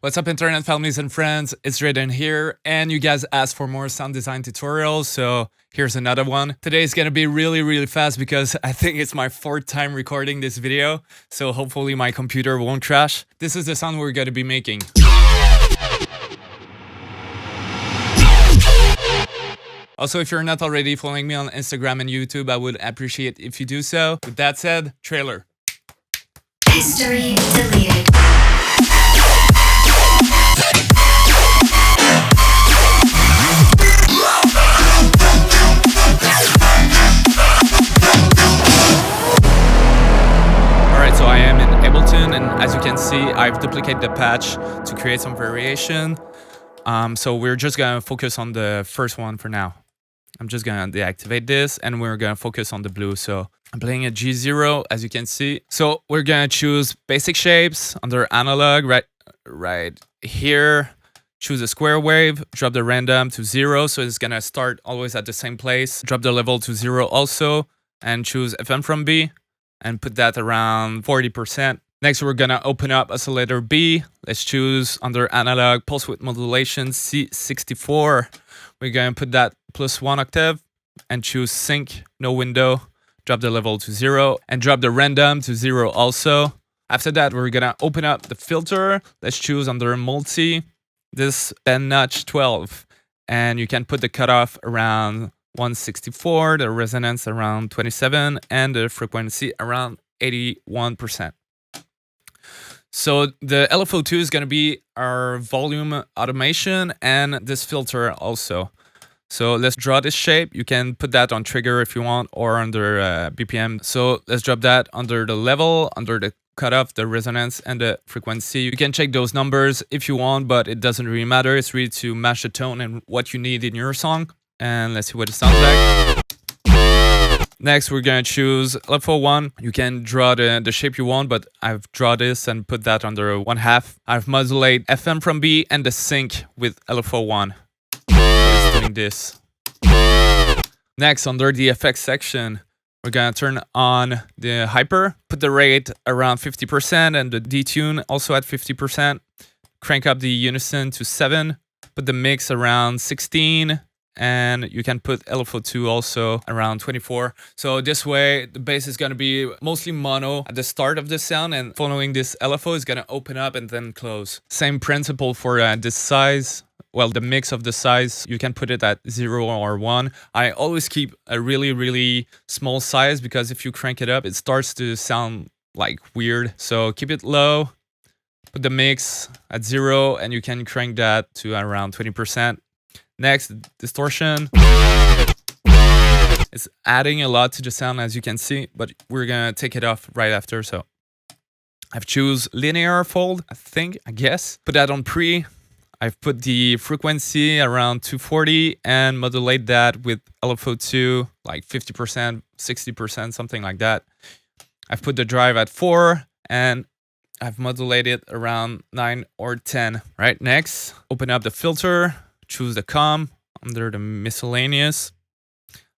What's up, internet families and friends? It's Draeden here, and you guys asked for more sound design tutorials, so here's another one. Today is gonna be really fast because I think it's my fourth time recording this video, so hopefully my computer won't crash. This is the sound we're gonna be making. Also, if you're not already following me on Instagram and YouTube, I would appreciate if you do so. With that said, trailer. History deleted. Alright, so I am in Ableton, and as you can see, I've duplicated the patch to create some variation. So we're just gonna focus on the first one for now. I'm just gonna deactivate this, and we're gonna focus on the blue. So I'm playing a G0, as you can see. So we're gonna choose basic shapes under analog, right here. Choose a square wave, drop the random to 0, so it's gonna start always at the same place. Drop the level to 0 also, and choose FM from B, and put that around 40%. Next, we're gonna open up oscillator B. Let's choose under analog pulse width modulation C64. We're gonna put that +1 octave and choose sync, no window. Drop the level to 0 and drop the random to 0 also. After that, we're gonna open up the filter. Let's choose under multi this bend notch 12, and you can put the cutoff around 164, the resonance around 27, and the frequency around 81%. So the LFO2 is going to be our volume automation and this filter also. So let's draw this shape. You can put that on trigger if you want, or under BPM. So let's drop that under the level, under the cutoff, the resonance, and the frequency. You can check those numbers if you want, but it doesn't really matter. It's really to match the tone and what you need in your song. And let's see what it sounds like. Next, we're gonna choose LFO1. You can draw the shape you want, but I've drawn this and put that under 1/2. I've modulated FM from B and the sync with LFO1. Just doing this. Next, under the effects section, we're gonna turn on the hyper, put the rate around 50% and the detune also at 50%. Crank up the unison to 7, put the mix around 16, and you can put LFO2 also around 24. So this way, the bass is gonna be mostly mono at the start of the sound, and following this LFO is gonna open up and then close. Same principle for this size. Well, the mix of the size, you can put it at 0 or 1. I always keep a really small size, because if you crank it up, it starts to sound like weird. So keep it low, put the mix at 0, and you can crank that to around 20%. Next, distortion. It's adding a lot to the sound, as you can see, but we're gonna take it off right after. So I've choose linear fold, I guess. Put that on pre. I've put the frequency around 240 and modulate that with LFO2, like 50%, 60%, something like that. I've put the drive at 4 and I've modulated around 9 or 10. Right, next, open up the filter, choose the COM under the miscellaneous.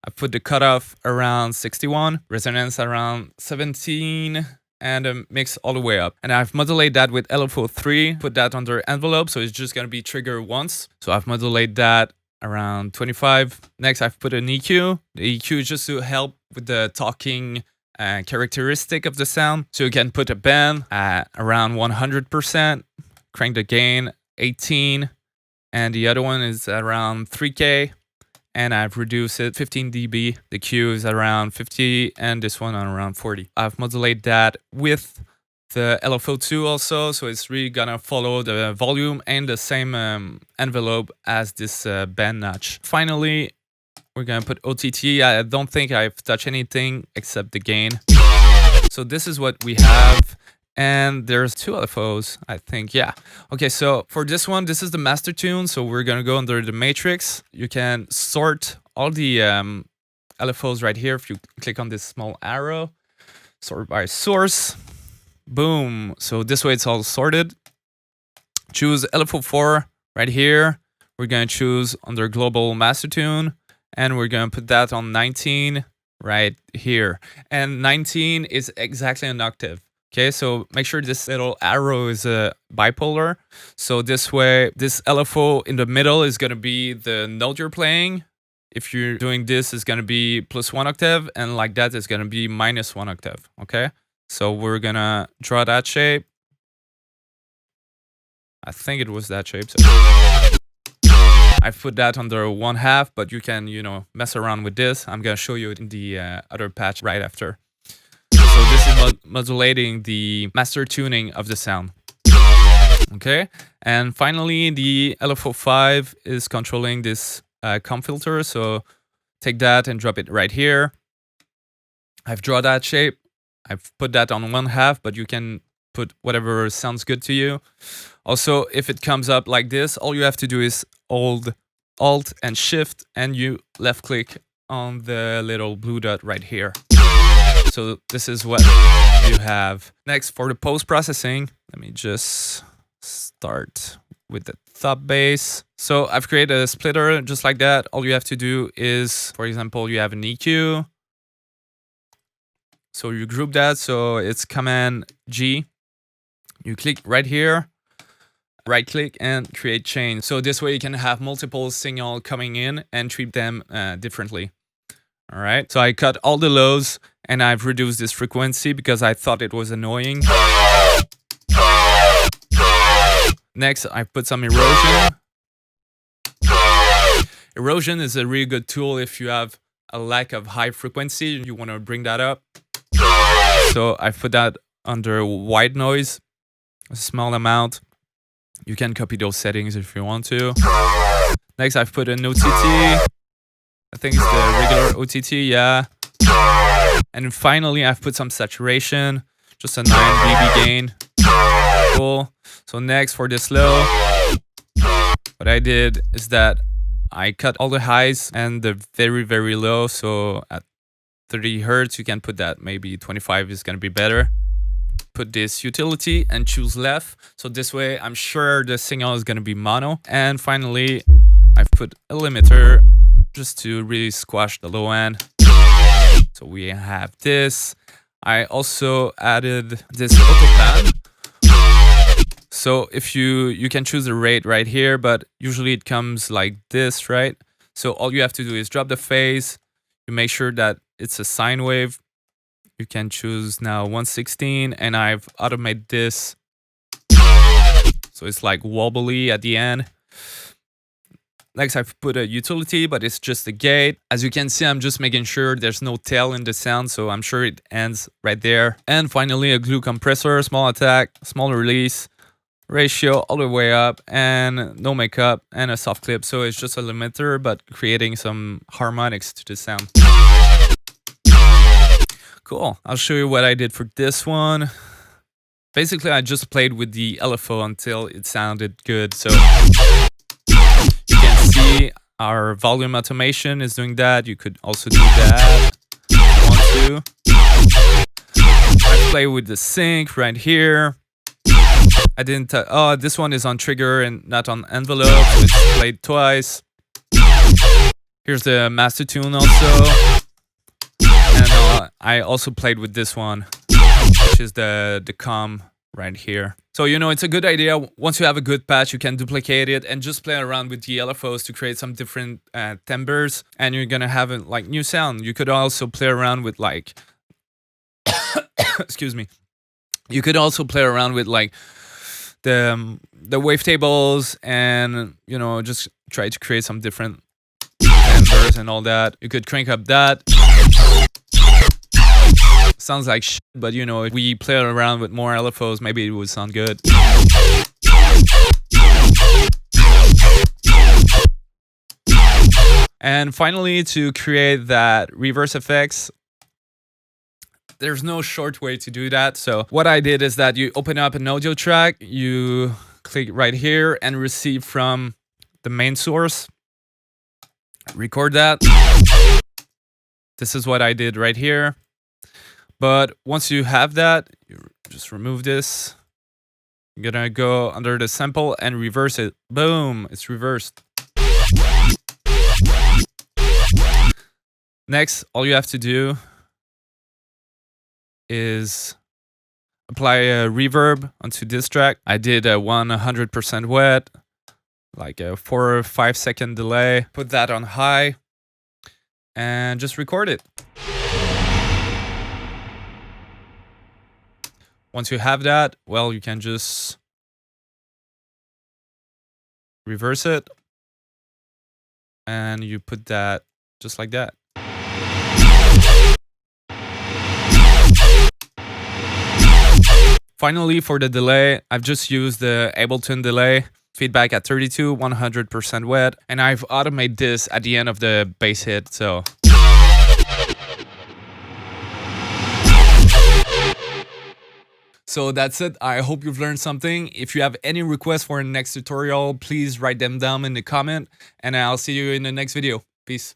I put the cutoff around 61, resonance around 17, and a mix all the way up. And I've modulated that with LFO3, put that under envelope, so it's just gonna be triggered once. So I've modulated that around 25. Next, I've put an EQ. The EQ is just to help with the talking characteristic of the sound. So you can put a bend at around 100%, crank the gain 18, and the other one is around 3K, and I've reduced it 15 dB. The Q is around 50, and this one on around 40. I've modulated that with the LFO2 also, so it's really gonna follow the volume and the same envelope as this bend notch. Finally, we're gonna put OTT. I don't think I've touched anything except the gain. So this is what we have. And there's 2 LFOs, I think. Yeah. Okay, so for this one, this is the master tune. So we're gonna go under the matrix. You can sort all the LFOs right here if you click on this small arrow. Sort by source. Boom. So this way it's all sorted. Choose LFO4 right here. We're gonna choose under global master tune, and we're gonna put that on 19 right here. And 19 is exactly an octave. Okay, so make sure this little arrow is bipolar. So this way, this LFO in the middle is going to be the note you're playing. If you're doing this, it's going to be +1 octave, and like that, it's going to be -1 octave. Okay, so we're going to draw that shape. I think it was that shape. So I've put that under 1/2, but you can, mess around with this. I'm going to show you in the other patch right after. So this is modulating the master tuning of the sound. Okay, and finally the LFO5 is controlling this comp filter. So take that and drop it right here. I've drawn that shape. I've put that on 1/2, but you can put whatever sounds good to you. Also, if it comes up like this, all you have to do is hold Alt and Shift, and you left click on the little blue dot right here. So this is what you have. Next, for the post-processing, let me just start with the top bass. So I've created a splitter just like that. All you have to do is, for example, you have an EQ. So you group that, so it's Command G. You click right here, right click, and create chain. So this way you can have multiple signals coming in and treat them differently. All right, so I cut all the lows and I've reduced this frequency because I thought it was annoying. Next, I put some erosion. Erosion is a really good tool if you have a lack of high frequency and you want to bring that up. So I put that under white noise, a small amount. You can copy those settings if you want to. Next, I've put an OTT. I think it's the regular OTT, yeah. And finally, I've put some saturation, just a 9 dB gain. Cool. So next, for this low, what I did is that I cut all the highs and the very, very low. So at 30 Hertz, you can put that. Maybe 25 is going to be better. Put this utility and choose left. So this way, I'm sure the signal is going to be mono. And finally, I've put a limiter just to really squash the low end. So we have this. I also added this auto pan. So if you can choose the rate right here, but usually it comes like this, right? So all you have to do is drop the phase. You make sure that it's a sine wave. You can choose now 116, and I've automated this. So it's like wobbly at the end. Next, I've put a utility, but it's just a gate. As you can see, I'm just making sure there's no tail in the sound, so I'm sure it ends right there. And finally, a glue compressor, small attack, small release, ratio all the way up, and no makeup, and a soft clip. So it's just a limiter, but creating some harmonics to the sound. Cool. I'll show you what I did for this one. Basically, I just played with the LFO until it sounded good. So see, our volume automation is doing that. You could also do that if you want to. I play with the sync right here. I didn't. Oh, this one is on trigger and not on envelope, so it's played twice. Here's the master tune also, and I also played with this one, which is the com right here. So, it's a good idea. Once you have a good patch, you can duplicate it and just play around with the LFOs to create some different timbres, and you're gonna have a new sound. You could also play around with excuse me. You could also play around with the wavetables, and just try to create some different timbres and all that. You could crank up that. Sounds like shit, but if we play around with more LFOs, maybe it would sound good. And finally, to create that reverse effects, there's no short way to do that. So what I did is that you open up an audio track, you click right here and receive from the main source. Record that. This is what I did right here. But once you have that, you just remove this. You're gonna go under the sample and reverse it. Boom, it's reversed. Next, all you have to do is apply a reverb onto this track. I did a 100% wet, like a 4 or 5 second delay. Put that on high and just record it. Once you have that, well, you can just reverse it and you put that just like that. Finally, for the delay, I've just used the Ableton delay, feedback at 32, 100% wet, and I've automated this at the end of the bass hit, so. So that's it. I hope you've learned something. If you have any requests for the next tutorial, please write them down in the comment, and I'll see you in the next video. Peace.